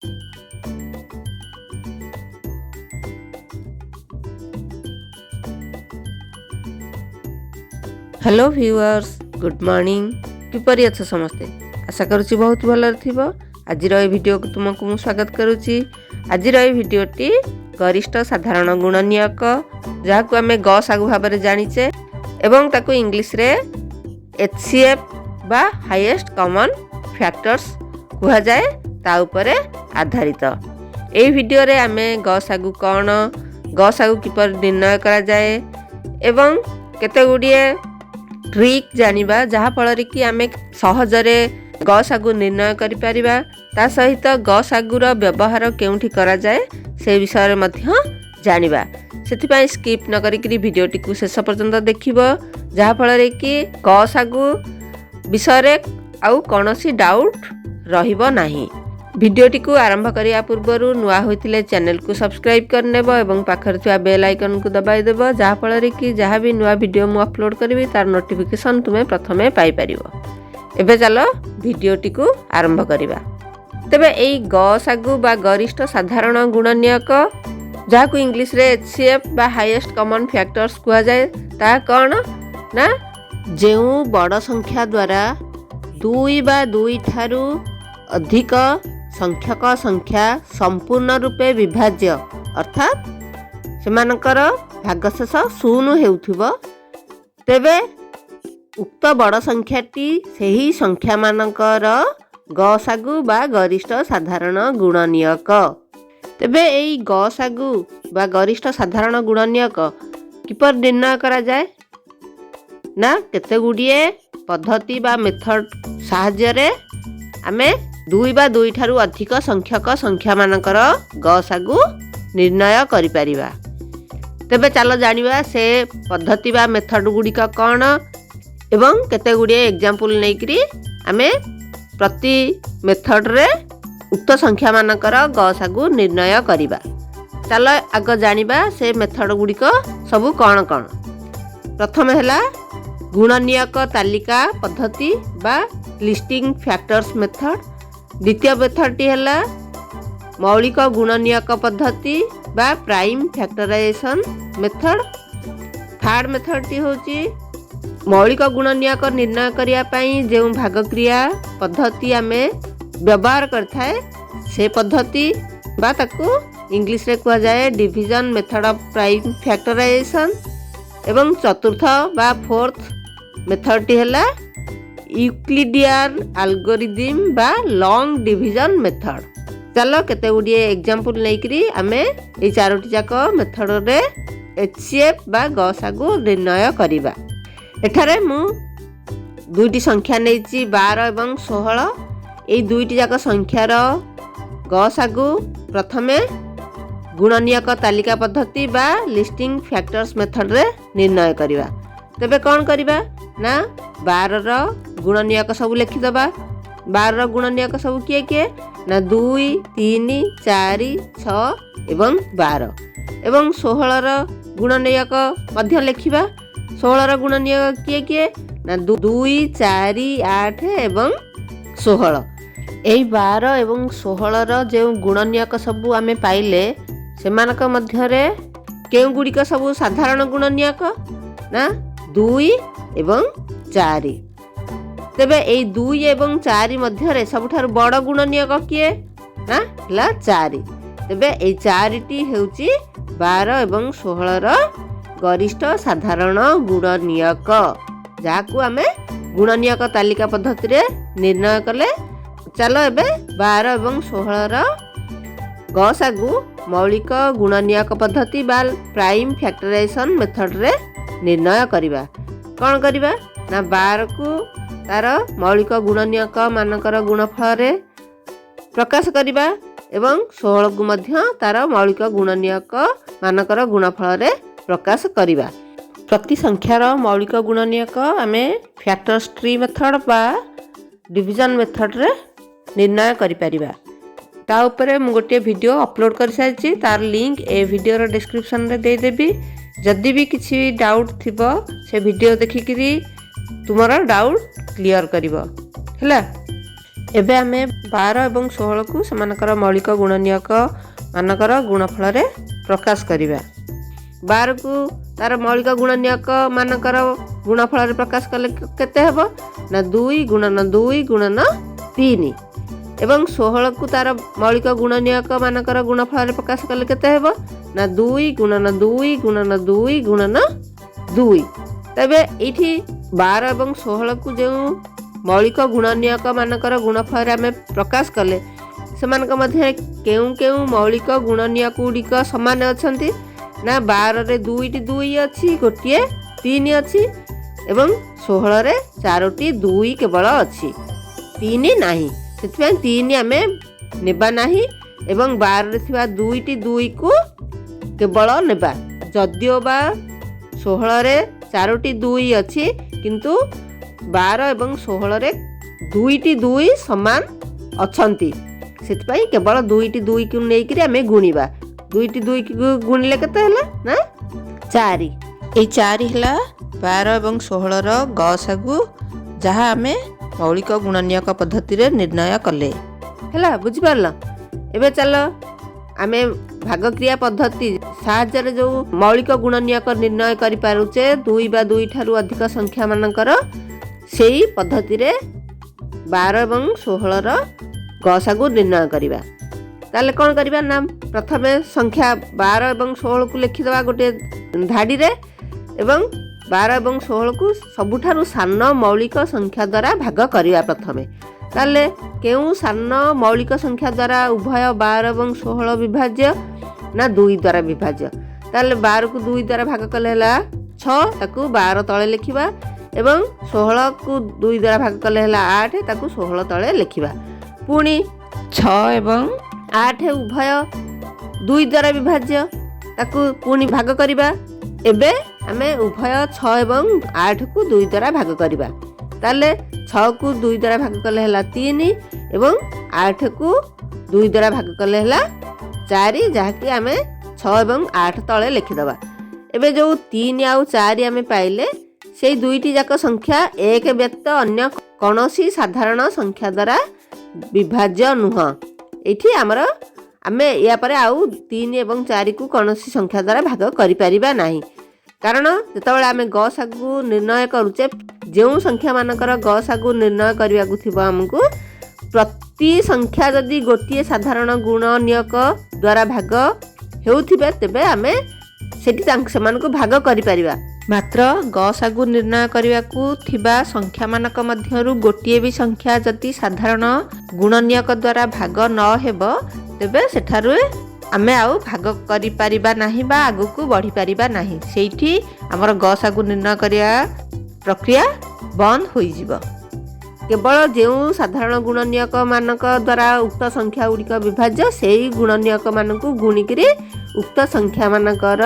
Hello viewers, good morning. किपरि अछ समस्ते? आशा करुच्ची बहुत भल थिबो। आज भिडियो को तुमको स्वागत करुच्ची। आज भिडियोटी गरिष्ठ साधारण गुणनीयक जहाँ आम ग सागु भाव जानीचे एवं ताकू इंग्लिश रे HCF बा हाईएस्ट कॉमन फैक्टर्स कहा जाए ता उपरे आधारित। एई भिडियो रे आमे ग सागु कौन, ग सागु किपर निर्णय करा जाए एवं केते गुड़िए ट्रिक जानिबा जहाँ फल कि आम सहजरे ग सागु निर्णय करि परिबा। ता सहित ग सागुर व्यवहार केउठी करा जाए से विषय मध्य जानिबा। सेथिपाई स्किप न करिकरी भिडियोटी को शेष पर्यंत देखिबो जहाँ फल कि ग सागु विषय आउ कौनसी डाउट रहिबो नाही। भिडियोटी को आरंभ करिया पूर्वर नुआ होइतिले चैनल को सब्सक्राइब करनेबो एवं पाखर थिया बेल आइकन को दबाई देबो जहाँ फल कि जहाँ भी नुआ वीडियो मु अपलोड करिवि तार नोटिफिकेशन तुमे प्रथमे पाई परिबो। एबे चलो भिडियोटी को आरंभ करिबा। तबे एई ग सागु बा गरिष्ठ साधारण गुणनीयक जहाँ को इंग्लिश रे HCF बा हाईएस्ट कॉमन फैक्टर्स कहा जाए ता कौन ना जेउ बड़ संख्या द्वारा दुई बा दुई ठारू अधिक संख्यक संख्या संपूर्ण रूपे विभाज्य अर्थात सेमानकर भागशेष शून्य हेउथिबो तेबे उक्त बड़ संख्याटी सेही संख्या मानकर ग सागु बा गरिष्ठ साधारण गुणनीयक। तेबे एई ग सागु बा गरिष्ठ साधारण गुणनीयक किपर निर्णय करा जाए ना केते गुड़िए पद्धति बा मेथड साहाय्य रे आमे दुई बा दुई ठारू अधिक संख्यक संख्या मानकर ग सागु निर्णय करि परिबा। तेबे चलो जानिबा से पद्धति बा मेथड गुड़िक कौन एवं केते गुड़िए एग्जांपल नेकरी आमे प्रति मेथड रे उक्त संख्या मानकर ग सागु निर्णय करिबा। चलो आग जानिबा से मेथड गुड़िक सबु कौन कौन। प्रथम हैला गुणनीयक तालिका पद्धति बा लिस्टिंग फैक्टर्स मेथड। द्वितीय मेथडटी हैला मौलिक गुणनीयक पद्धति बा प्राइम फैक्टराइजेशन मेथड। थर्ड मेथडटी होची मौलिक गुणनीयक निर्णय करिया पई जेउ भागक्रिया पद्धति आमे व्यवहार करथाए से पद्धति बा ताकू इंग्लिश रे कहा जाए division method of prime factorisation. एवं चतुर्थ बा फोर्थ मेथडटी हैला यूक्लिडियन एल्गोरिदम बा लॉन्ग डिवीजन मेथड। चलो केते गुड़िए एग्जांपल नेकरी आमे ए चारोटी जाक मेथड रे HCF बा ग सागु निर्णय करिबा। एठारे मु दुईटी संख्या नेछि 12 एवं 16। ए दुईटी जाक संख्यार ग सागु प्रथमे गुणनीयक तालिका पद्धति बा लिस्टिंग फैक्टर्स मेथड रे निर्णय करिबा। तेबे कौन करिबा ना 12 रो गुणनीयक सब लिखि दबा। 12 रो गुणनीयक सब किए किए ना 2 3 4 6 एवं 12 एवं 16 रो गुणनीयक मध्य लिखिबा। 16 रो गुणनीयक किए किए ना 2 4 8 एवं 16। एई 12 एवं 16 रो जे गुणनीयक सब आमे पाइले सेमानक मध्यरे केउ गुड़िक सब साधारण गुणनीयक ना 2 एवं 4। तेबे एई 2 एवं 4 मध्यरे सबठारु बड़ गुणनीयक किए ना हला 4। तेबे एई 4टी हेउची 12 एवं 16 रो गरिष्ठ साधारण गुणनीयक जाकू आमे गुणनीयक तालिका पद्धति रे निर्णय कले। चलो एबे 12 एवं 16 रो ग सागु मौलिक गुणनीयक पद्धति बा प्राइम फैक्टराइजेशन मेथड रे निर्णय करिबा। कौन करिबा ना 12 को तार मौलिक गुणनीयक मानकर गुणफल रे प्रकाश करिबा एवं 16 को मध्य तार मौलिक गुणनीयक मानकर गुणफल रे प्रकाश करिबा। प्रति संख्यार मौलिक गुणनीयक आमे फैक्टर्स ट्री मेथड बा डिवीजन मेथड रे निर्णय करि परिबा। ता उपरे मु गोटे वीडियो अपलोड कर सारिछि तार लिंक ए वीडियो रो डिस्क्रिप्शन रे दे देबी। जदि भी किसी डाउट थिबो से वीडियो देखिकरी तुमरा डाउट क्लियर करिवो हैला। एबे आमे 12 और 16 को समानकर मौलिक गुणनीयक मानकर गुणफल प्रकाश करिबा। 12 को तार मौलिक गुणनीयक मानकर गुणफल प्रकाश कले केते हेबो ना 2 गुणन 2 गुणन 3 एवं 16 को तार मौलिक गुणनीयक मानकर गुणफल प्रकाश कले केते हेबो ना 2 गुणन 2 गुणन 2 गुणन 2। तबे एठी 12 और 16 को जो मौलिक गुणनीयक मानकर गुणफल आम प्रकाश कले सेमानक मध्य केउ केउ मौलिक गुणनीयक गुड़िक समान अछंती ना 12 रे 2टी 2 अच्छी गोटे 3 अच्छी एवं 16 रे 4टी 2 केवल अच्छी 3 नाही से 3 आम नेबा नाही एवं 12 रे थिबा 2टी 2 को केवल नेबा जदियो बा 16 रे 4टी 2 अच्छी किंतु 12 और 16 रे 2टी 2 समान अछंती से केवल 2टी 2 को लेकर आम गुणिबा 2टी 2 को गुणिले केते हला ना 4 ए 4 हला 12 और 16 रो गसागु जहाँ आम मौलिक गुणनीयक पद्धति रे निर्णय कले हला बुझि पारला। एबे चलो आम भाग क्रिया पद्धति साहाय्य जो मौलिक गुणनीयक निर्णय करि पारुचे 2 बा 2 ठारू अधिक संख्या मानकर सेही पद्धति रे 12 और 16 रो गसागु निर्णय करिबा। ताले कौन करिबा ना प्रथमे संख्या 12 और 16 को लिखिदवा गोटे धाड़ी रे एवं 12 और 16 को सबुठारु सान मौलिक संख्या द्वारा भाग करिबा। प्रथमे ताले केउ सान मौलिक संख्या द्वारा उभय 12 और 16 विभाज्य ना 2 द्वारा विभाज्य। ताले 12 को 2 द्वारा भाग कले हला 6 ताकू 12 तळे लिखिबा एवं 16 को 2 द्वारा भाग कले हला 8 ताकू 16 तळे लिखिबा। पुणी 6 एवं 8 उभय 2 द्वारा विभाज्य ताकू पुणी भाग करिबा। एबे आमे उभय 6 एवं 8 को 2 द्वारा भाग करिबा। ताले 6 को 2 द्वारा भाग कले हला 3 एवं 8 को 2 द्वारा भाग कले हला 4 जहाँकि आमे 6 एवं 8 तळे लिखिदबा। एबे जो 3 आउ 4 आमे पाइले से दुईटी जाक संख्या एक व्यक्त अन्य कौनसी साधारण संख्या द्वारा विभाज्य नुह। एठी आमर आमे या परे आउ 3 एवं 4 को कौनसी संख्या द्वारा भाग करि परिबा नाही कारण जेतबेले आमे गसागु निर्णय करूचे जो संख्या मानकर गसागु निर्णय करिया को थिबो हमकु प्रति संख्या जदि गोटिए साधारण गुणनीयक द्वारा भाग हेउथिबे तेबे आमे सेठी सेमानकु भाग करि परिबा। मात्र गसागु निर्णय करिवाकु थिबा संख्या मानक मध्यरु गोटिए भी संख्या जति साधारण गुणनीयक द्वारा भाग न हेबो तेबे सेठारु आमे आउ भाग करि परिबा नाही बा आगुकु बढ़ी परिबा नाही सेठी हमर गसागु निर्णय करिया प्रक्रिया बंद होई जिवो। केवल जो साधारण गुणनीयक मानक द्वारा उक्त संख्या गुड़िक विभाज्य सेही गुणनीयक मानकु गुणिकरी उक्त संख्या मानकर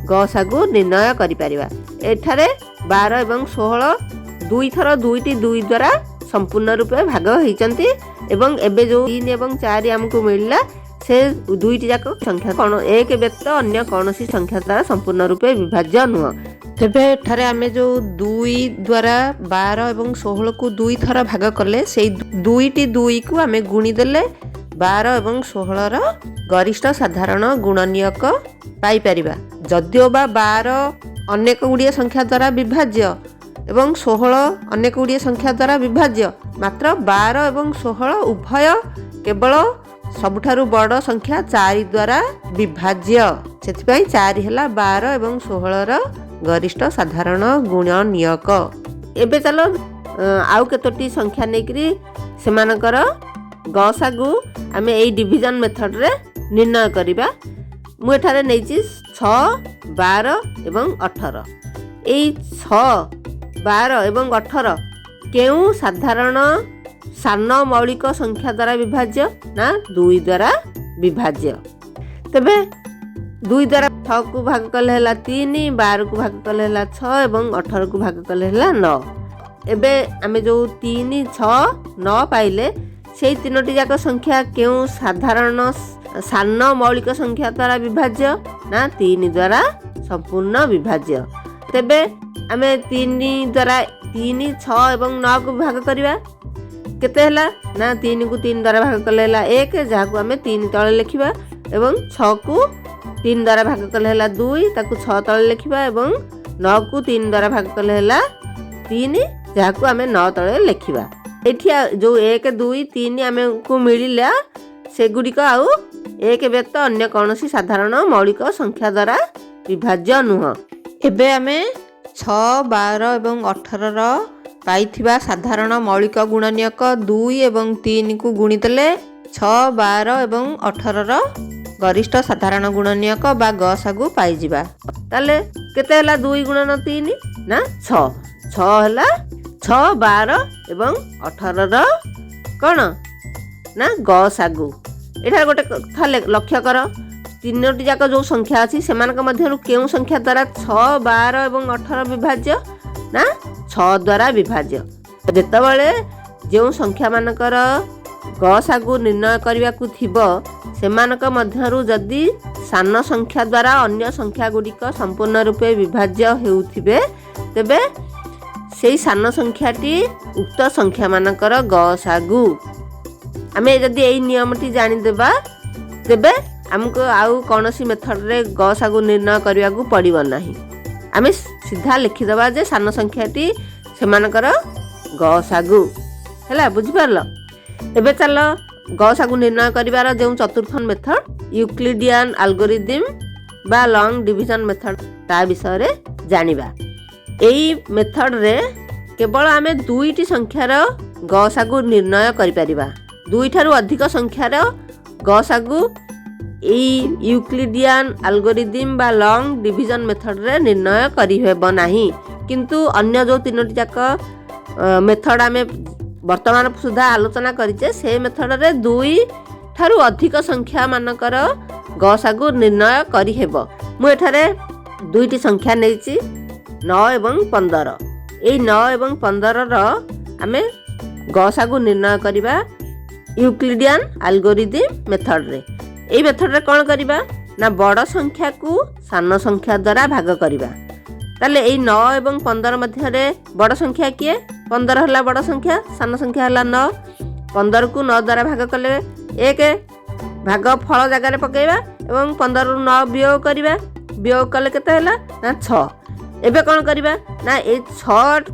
गसागु निर्णय करि परिबा। एठारे 12 एवं 16 दुई थर 2टी 2 द्वारा संपूर्ण रूपे भाग होइचंती एवं एबे जो 3 एवं 4 हमकु मिलला से दुईटी जाक संख्या कौन एक व्यक्त अन्य कौनसी संख्या द्वारा संपूर्ण रूपे विभाज्य नुह। तेबे एठारे आमे जो 2 द्वारा 12 एवं 16 को 2 थर भाग कले से दुईटी 2 को आमे गुणी देले 12 एवं 16 रो गरिष्ठ साधारण गुणनीयक पाई परिबा। जदियो बा 12 अनेक गुड़िए संख्या द्वारा विभाज्य एवं 16 अनेक गुड़िए संख्या द्वारा विभाज्य मात्र 12 एवं 16 उभय केवल सबुठारु बड़ संख्या 4 द्वारा विभाज्य सेथिपाई 4 हला 12 एवं 16 रो गरिष्ठ साधारण गुणनीयक। एबे चलो आउ केतोटी संख्या नेकरी सेमानकर गसागु आमे एई डिवीजन मेथड रे निर्णय करिबा। मु एठारे नेछि 6 12 एवं 18 एई 6 12 एवं 18 केउ साधारण सान मौलिक संख्या द्वारा विभाज्य ना 2 द्वारा विभाज्य। तेबे 2 द्वारा 6 को भाग कले हला 3 12 को भाग कले हला 6 एवं 18 को भाग कले हला 9। एबे आमे जो 3 6 9 पाइले से तीनोटी जाक संख्या केउ साधारण सान मौलिक संख्या द्वारा विभाज्य ना 3 द्वारा संपूर्ण विभाज्य। तेबे आमे 3 द्वारा 3 6 एवं 9 को भाग करिबा केते हैला ना 3 को 3 द्वारा भाग कले हैला 1 जाहाकू आमे 3 तळे लिखिबा एवं 6 को 3 द्वारा भाग कले हैला 2 ताकू 6 तळे लिखिबा एवं 9 को 3 द्वारा भाग कले हैला 3 जाहाकू आमे 9 तळे लिखिबा। एठी जो 1 2 3 आमे को मिलिला सेगुड़िक आउ एक व्यक्त अन्य कौनसी साधारण मौलिक संख्या द्वारा विभाज्य नुह। एबे आमे 6 12 एवं 18 पाइथिबा साधारण मौलिक गुणनीयक 2 एवं 3 को गुणितले 6 12 एवं 18 गरिष्ठ साधारण गुणनीयक बा गसागु पाइजिबा। ताले केते हला 2 गुणन 3 ना 6 6 हला 6 12 एवं 18 कौन ना गसागु। एठार गोटे कथा लक्ष्य कर 3टी जाक जो संख्या अच्छी से केउं संख्या द्वारा 6 12 एवं 18 विभाज्य ना 6 द्वारा विभाज्य। जेतबळे जो संख्या मानकर गसागु निर्णय करने को थिबो सेमानक मध्यरु जदि सान संख्या द्वारा अन्य संख्या गुड़िक संपूर्ण रूपे विभाज्य हेउथिबे तेबे सेई सान संख्याटी उक्त संख्या मानकर गसागु। आमे जदि एई नियमटी जानि देबा तेबे हमको आउ कौनसी मेथड रे गसागु निर्णय करने को पड़िबो नाही। आमे सीधा लिखिदेबा जे सान संख्याटी सेमानकर गसागु हैला बुझि पारलो। एबे चलो गसागु निर्णय करिवार जो चतुर्थ मेथड यूक्लिडियन एल्गोरिथम बा लॉन्ग डिवीजन मेथड ता विषय रे जानिबा। एई मेथड रे केवल आमे दुईटी संख्यार गसागु निर्णय करि परिबा। 2 ठारू अधिक संख्यार गसागु यूक्लिडियन एल्गोरिथम बा लॉन्ग डिवीजन मेथड रे निर्णय करि हेबो नाही। किंतु अन्य जो 3टी जाक मेथड आमे वर्तमान सुधा आलोचना करिचे से मेथड रे 2 ठारू अधिक संख्या मानकर गसागु निर्णय करि हेबो। मु एठारे 2टी संख्या नेछि 9 एवं 15। एई 9 एवं 15 रो आमे गसागु निर्णय करिबा यूक्लिडियन एल्गोरिथम मेथड रे। एई मेथड रे कोन करिबा ना बड़ संख्या को सान संख्या द्वारा भाग करिबा। ताले एई 9 एवं 15 मध्य रे बड़ संख्या किए 15 हला बड़ संख्या सान संख्या हला 9। 15 को 9 द्वारा भाग कले 1 भाग फल जगह रे पकेइबा एवं 15 रु 9 वियोग करिबा। वियोग कले केते हला ना 6। एबे कोन करिबा ना ए 6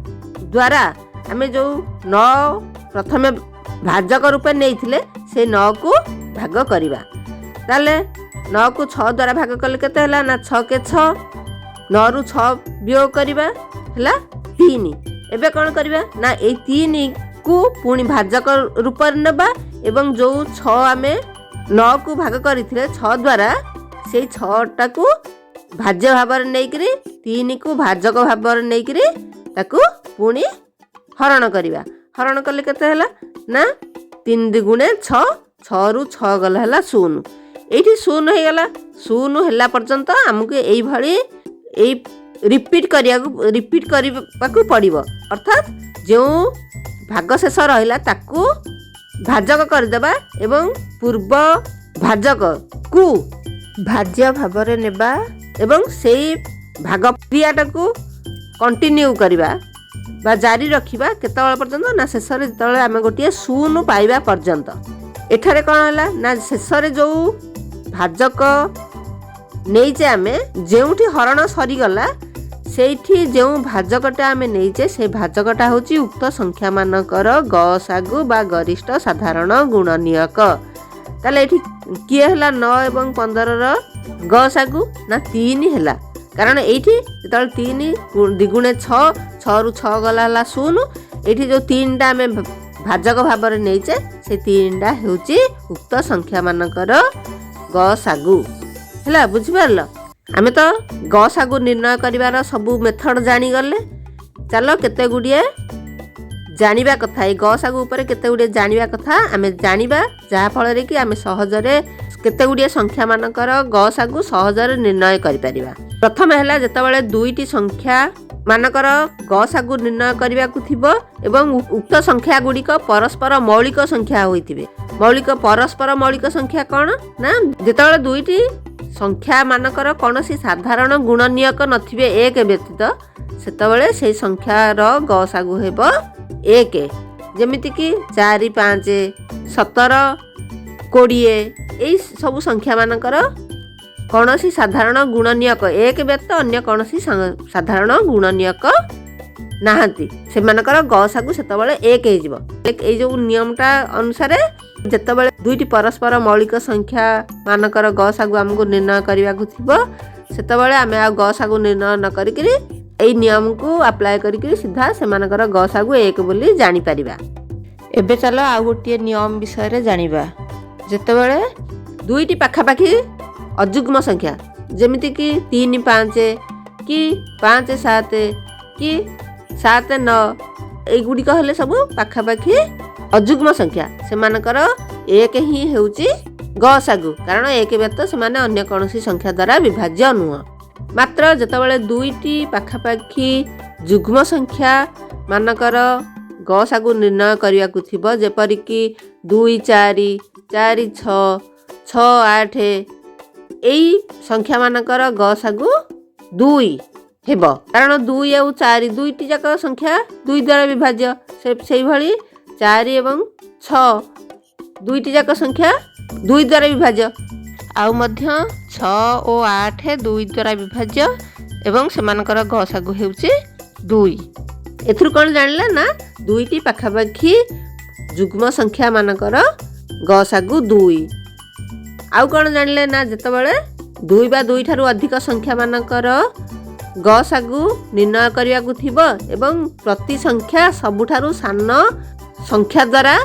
द्वारा हमें जो 9 प्रथमे भाजक रूपे नहीं थिले से 9 को भाग करिबा। ताले 9 को 6 द्वारा भाग कले केते हला ना 6 के 6 9 रु 6 वियोग करिबा हला 3। एबे कोन करिबा ना ए 3 को पुनी भाजक रूप नेबा एवं जो 6 आमे 9 को भाग करिथिले 6 द्वारा से 6 टा को भाज्य भाव रे नै करी 3 को भाजक भाव रे नै करी ताकू पुनी हरण करिबा। हरण कले केते हला ना 3 दुगुणे 6 6 रु 6 गला हला 0। एठी 0 हे गला 0 हला पर्यंत हमके एई भली एई रिपीट करिबाकू पड़िबो। अर्थात जो भाग शेष रहिला ताकू भाजक करदेबा एवं पूर्व भाजक को भाज्य भाव रे नेबा एवं सेई भाग क्रियाटाकू कंटिन्यू करिबा बा जारी रखिबा केतबेल पर्यंत ना शेष रे जतबेले आमे गोटिए 0 पाइबा पर्यंत। एठारे कोन हला ना शेष रे जो भाजक नेइचे आमे जेउठी हरण सरी गला सेठी जो भाजकटा आमे नेइचे से भाजकटा होची उक्त संख्या मानकर गसागु बा गरिष्ठ साधारण गुणनीयक। ताले एठी किए हला 9 एवं 15 रो गसागु ना 3 हला कारण एठी जतबेले 3 द्विगुणे 6 6 रु 6 गला हला 0। एठी जो 3 टा आमे भाजक भाव रे नेइचे से 3 टा होची उक्त संख्या मानकर गसागु हला बुझि पारलो। आमे तो गसागु निर्णय करिवार सबु मेथड जानी गले। चलो केते गुडिए जानिबा कथा ए गसागु ऊपर केते गुडिए जानिबा कथा आमे जानिबा जहा फल रे कि आमे सहजरे केते गुडिए संख्या मानकर गसागु सहजरे निर्णय करि परिबा। प्रथम हैला जेतबेले दुईटी संख्या मानकर गसागु निर्णय करिबा को थिबो एवं उक्त संख्या गुडिक परस्पर मौलिक संख्या होइतिबे। मौलिक परस्पर मौलिक संख्या कोन ना जेतबेले दुईटी संख्या मानकर कौनसी साधारण गुणनीयक नथिबे एक व्यतीत सेतबेले से संख्यार गसागु हेबो 1। ଯେମିତିକି 4, 5, 17, 20 ଏଇ ସବୁ ସଂଖ୍ୟାମାନଙ୍କର କୌଣସି ସାଧାରଣ ଗୁଣନୀୟକ ଏକ ବ୍ୟତୀତ ଅନ୍ୟ କୌଣସି ସାଧାରଣ ଗୁଣନୀୟକ ନାହାନ୍ତି। ସେମାନଙ୍କର ଗସାଗୁ ସେତେବେଳେ 1 ହେଇଯିବ। ଏଇ ଯେଉଁ ନିୟମଟା ଅନୁସାରେ ଯେତେବେଳେ ଦୁଇଟି ପରସ୍ପର ମୌଳିକ ସଂଖ୍ୟା ମାନଙ୍କର ଗସାଗୁ ଆମକୁ ନିର୍ଣ୍ଣୟ କରିବାକୁ ଥିବ ସେତେବେଳେ ଆମେ ଆଉ ଗସାଗୁ ନିର୍ଣ୍ଣୟ ନ କରିକିରି ଏଇ ନିୟମକୁ ଆପ୍ଲାଏ କରିକିରି ସିଧା ସେମାନଙ୍କର ଗସାଗୁ 1 ବୋଲି ଜାଣିପାରିବା। ଏବେ ଚାଲ ଆଉ ଗୋଟିଏ ନିୟମ ବିଷୟରେ ଜାଣିବା। ଯେତେବେଳେ ଦୁଇଟି ପାଖାପାଖି ଅଯୁଗ୍ମ ସଂଖ୍ୟା ଯେମିତିକି 3, 5 କି 5, 7 କି 7, 9 ଏଇଗୁଡ଼ିକ ହେଲେ ସବୁ ପାଖାପାଖି ଅଯୁଗ୍ମ ସଂଖ୍ୟା ସେମାନଙ୍କର 1 ହିଁ ହେଉଛି ଗସାଗୁ, କାରଣ 1 ବ୍ୟତୀତ ସେମାନେ ଅନ୍ୟ କୌଣସି ସଂଖ୍ୟା ଦ୍ୱାରା ବିଭାଜ୍ୟ ନୁହଁ। ମାତ୍ର ଯେତେବେଳେ ଦୁଇଟି ପାଖାପାଖି ଯୁଗ୍ମ ସଂଖ୍ୟା ମାନଙ୍କର ଗସାଗୁ ନିର୍ଣ୍ଣୟ କରିବାକୁ ଥିବ ଯେପରିକି 2, 4, 4, 6, 6, 8 ଏଇ ସଂଖ୍ୟାମାନଙ୍କର ଗସାଗୁ 2 ହେବ, କାରଣ 2 ଆଉ 4 ଦୁଇଟି ଯାକ ସଂଖ୍ୟା 2 ଦ୍ୱାରା ବିଭାଜ୍ୟ। ସେଇଭଳି 4 ଏବଂ 6 ଦୁଇଟି ଯାକ ସଂଖ୍ୟା 2 ଦ୍ୱାରା ବିଭାଜ୍ୟ। ଆଉ ମଧ୍ୟ 6 ଓ 8 2 ଦ୍ୱାରା ବିଭାଜ୍ୟ ଏବଂ ସେମାନଙ୍କର ଗସାଗୁ ହେଉଛି 2। ଏଥିରୁ କ'ଣ ଜାଣିଲେ ନା ଦୁଇଟି ପାଖାପାଖି ଯୁଗ୍ମ ସଂଖ୍ୟା ମାନଙ୍କର ଗସାଗୁ 2। ଆଉ କ'ଣ ଜାଣିଲେ ନା ଯେତେବେଳେ 2 ବା 2 ଠାରୁ ଅଧିକ ସଂଖ୍ୟା ମାନଙ୍କର ଗସାଗୁ ନିର୍ଣ୍ଣୟ କରିବାକୁ ଥିବ ଏବଂ ପ୍ରତି ସଂଖ୍ୟା ସବୁଠାରୁ ସାନ ସଂଖ୍ୟା ଦ୍ୱାରା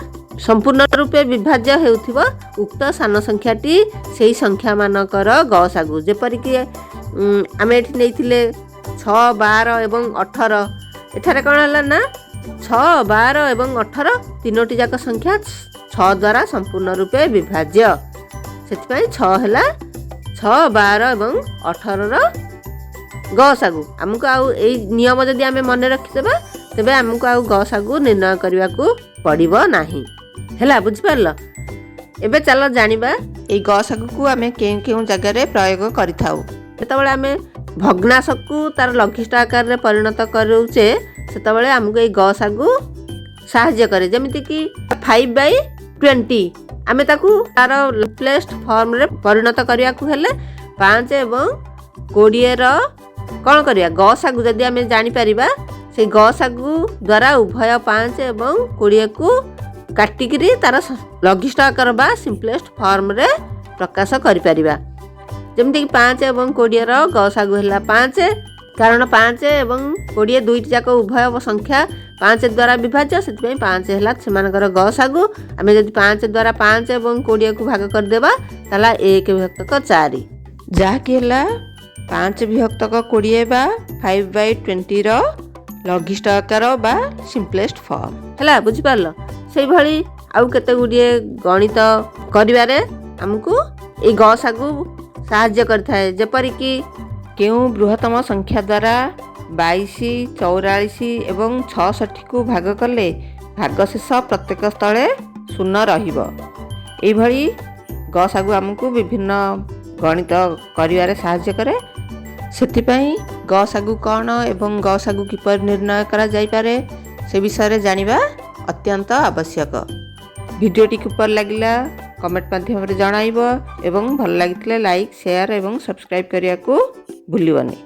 ସମ୍ପୂର୍ଣ୍ଣ ରୂପେ ବିଭାଜ୍ୟ ହେଉଥିବ ଉକ୍ତ ସାନ ସଂଖ୍ୟାଟି ସେହି ସଂଖ୍ୟା ମାନଙ୍କର ଗସାଗୁ। ଯେପରିକି ଆମେ ଏଠି ନେଇଥିଲେ 6, 12 ଏବଂ 18। ଏଠାରେ କ'ଣ ହେଲା ନା 6, 12 ଏବଂ 18 ତିନୋଟି ଯାକ ସଂଖ୍ୟା 6 ଦ୍ୱାରା ସମ୍ପୂର୍ଣ୍ଣ ରୂପେ ବିଭାଜ୍ୟ। ସେଥିପାଇଁ 6 ହେଲା 6, 12 ଏବଂ 18ର ଗସାଗୁ। ଆମକୁ ଆଉ ଏଇ ନିୟମ ଯଦି ଆମେ ମନେ ରଖିଦେବା ତେବେ ଆମକୁ ଆଉ ଗସାଗୁ ନିର୍ଣ୍ଣୟ କରିବାକୁ ପଡ଼ିବ ନାହିଁ। ହେଲା, ବୁଝିପାରିଲ? ଏବେ ଚାଲ ଜାଣିବା ଏଇ ଗସାଗୁକୁ ଆମେ କେଉଁ କେଉଁ ଜାଗାରେ ପ୍ରୟୋଗ କରିଥାଉ। ଯେତେବେଳେ ଆମେ ଭଗ୍ନାଂଶକୁ ତାର ଲଘିଷ୍ଠ ଆକାରରେ ପରିଣତ କରୁଛେ ସେତେବେଳେ ଆମକୁ ଏଇ ଗସାଗୁ ସାହାଯ୍ୟ କରେ। ଯେମିତିକି 5/20 ଆମେ ତାକୁ ତାର ଲାପ୍ଲେଷ୍ଟ ଫର୍ମରେ ପରିଣତ କରିବାକୁ ହେଲେ 5 ଏବଂ 20ର କ'ଣ କରିବା ଗସାଗୁ ଯଦି ଆମେ ଜାଣିପାରିବା ସେଇ ଗସାଗୁ ଦ୍ୱାରା ଉଭୟ 5 ଏବଂ 20କୁ କାଟିକିରି ତାର ଲଘିଷ୍ଠ ଆକାର ବା ସିମ୍ପଲେଷ୍ଟ ଫର୍ମରେ ପ୍ରକାଶ କରିପାରିବା। ଯେମିତିକି 5 ଏବଂ 20ର ଗସାଗୁ ହେଲା 5, କାରଣ 5 ଏବଂ 20 ଦୁଇଟି ଯାକ ଉଭୟ ସଂଖ୍ୟା 5 ଦ୍ୱାରା ବିଭାଜ୍ୟ, ସେଥିପାଇଁ 5 ହେଲା ସେମାନଙ୍କର ଗସାଗୁ। ଆମେ ଯଦି 5 ଦ୍ୱାରା 5 ଏବଂ 20କୁ ଭାଗ କରିଦେବା ତାହେଲେ 1/4 ଯାହାକି ହେଲା 5/20 ବା 5/20ର ଲଘିଷ୍ଠ ଆକାର ବା ସିମ୍ପଲେଷ୍ଟ ଫର୍ମ। ହେଲା, ବୁଝିପାରିଲ? ସେଇଭଳି ଆଉ କେତେ ଗୁଡ଼ିଏ ଗଣିତ କରିବାରେ ଆମକୁ ଏଇ ଗସାଗୁ ସାହାଯ୍ୟ କରିଥାଏ। ଯେପରିକି କେଉଁ ବୃହତ୍ତମ ସଂଖ୍ୟା ଦ୍ୱାରା 22, 44 ଏବଂ 66କୁ ଭାଗ କଲେ ଭାଗଶେଷ ପ୍ରତ୍ୟେକ ସ୍ଥଳେ 0 ରହିବ। ଏଇଭଳି ଗସାଗୁ ଆମକୁ ବିଭିନ୍ନ ଗଣିତ କରିବାରେ ସାହାଯ୍ୟ କରେ। ସେଥିପାଇଁ ଗସାଗୁ କ'ଣ ଏବଂ ଗସାଗୁ କିପରି ନିର୍ଣ୍ଣୟ କରାଯାଇପାରେ ସେ ବିଷୟରେ ଜାଣିବା ଅତ୍ୟନ୍ତ ଆବଶ୍ୟକ। ଭିଡ଼ିଓଟି କିପରି ଲାଗିଲା କମେଣ୍ଟ ମାଧ୍ୟମରେ ଜଣାଇବ ଏବଂ ଭଲ ଲାଗିଥିଲେ ଲାଇକ୍, ସେୟାର ଏବଂ ସବସ୍କ୍ରାଇବ୍ କରିବାକୁ ଭୁଲିବନି।